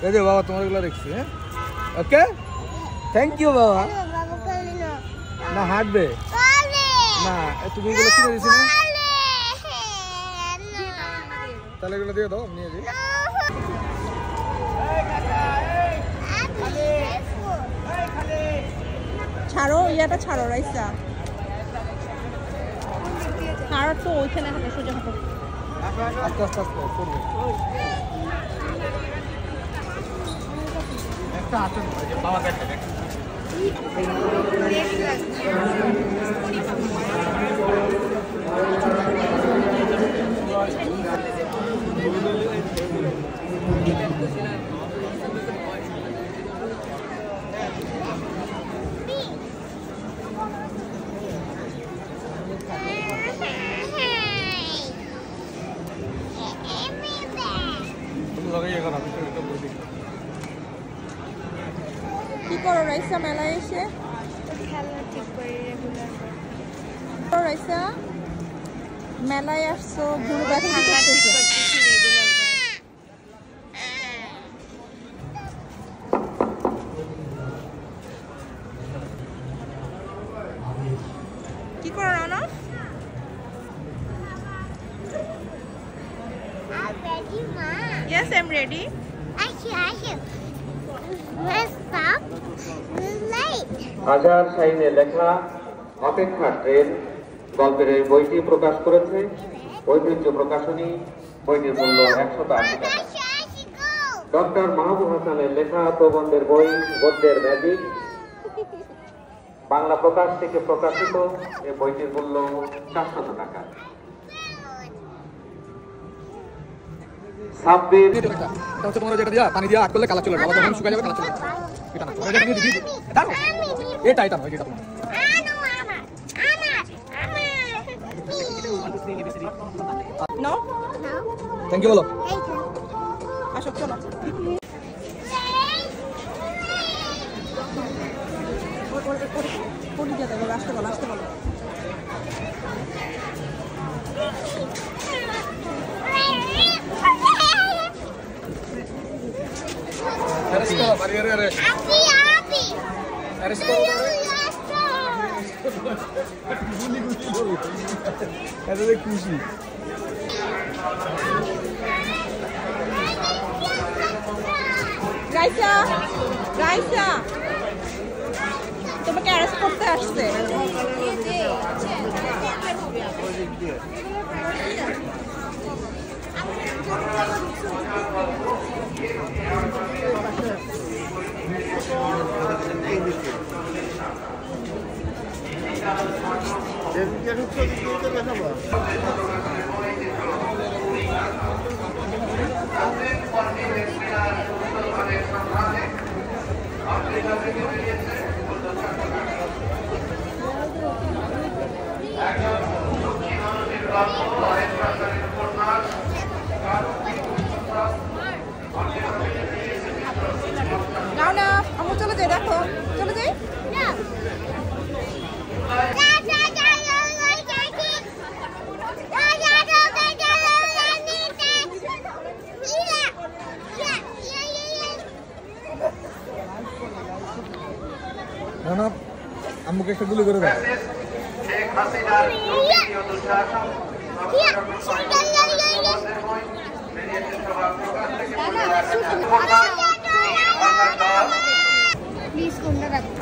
এই যে বাবা তোমারগুলো দেখছি। হ্যাঁ ওকে থ্যাংক ইউ বাবা। না হাঁটবে না, তুমি এগুলো কিনে দিয়েছি না, তাহলে এগুলো দিয়ে দাও, নিয়ে যাই। ছাড়ো ইয়াটা ছাড়ো রাইসা, ছাড়ো তো ওইখানে হাঁটো, সোজা হাঁটো, আস্তে আস্তে আস্তে করবে একটা হাঁটো বাবা দেখে দেখে। কি করো রাইসা মেলায় এসে? রাইসা মেলায় আসছো, ঘুরে দেখা কি করো রানা? Yes, I'm ready. আজার সাইনে লেখা অপেক্ষা ট্রেন গল্পের এই বইটি প্রকাশ করেছে ঐতিহ্য প্রকাশনী। বইটির মূল্য 180 টাকা। ডক্টর মাহবুব হাসানের লেখা প্রবন্ধের বই গদ্যের ম্যাজিক বাংলা প্রকাশ থেকে প্রকাশিত। এই বইটির মূল্য 400 টাকা। তোমরা যেটা দিয়া পানি দিয়া আট করলে কালার চলে যাবে, যখন শুকায় যাবে কালার চলে যাবে। এটা না এটা নিয়ে দিবি, এটা এটা নয়, এটা তোমার। নো থ্যাংক ইউ বলো। আসো চলো। কোন দিকে যাবে? আসতে বলো, আসতে বলো। খুশি রাইসা, রাইসা তোমাকে অ্যারেস্ট করতে আসছে। নাও না আমরা চলে যাই, দেখো চলে যাই। না আম্মুকে একটা গুলি করে দাও। প্লিজ কোনটা রাখো।